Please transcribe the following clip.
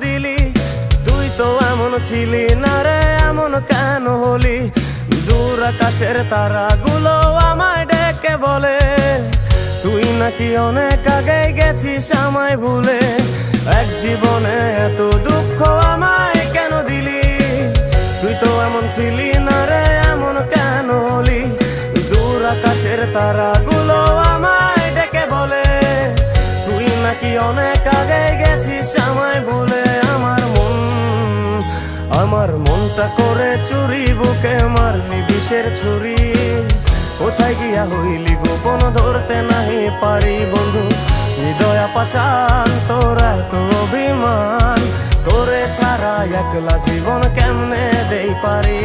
দিলি? তুই তো এমন ছিলি না রে, এমন কেন হলি? দূর আকাশের তারাগুলো আমায় ডেকে বলে তুই নাকি অনেক আগে গেছিস আমায় ভুলে। এক জীবনে এত দুঃখ আমায় কেন দিলি? তুই তো এমন ছিলি না রে, এমন কেন হলি? দূর আকাশের তারাগুলো আমায় ডেকে বলে তুই নাকি অনেক আগে গেছিস আমায় ভুলে। আমার মনটা করে চুরি, বুকে মারলি বিষের ছুরি। কোথায় গিয়া হইলি গোপন ধরতে নাহি পারি বন্ধু। হৃদয় পাষাণ তোর এত অভিমান, তোরে ছাড়া একলা জীবন কেমনে দেই পারি?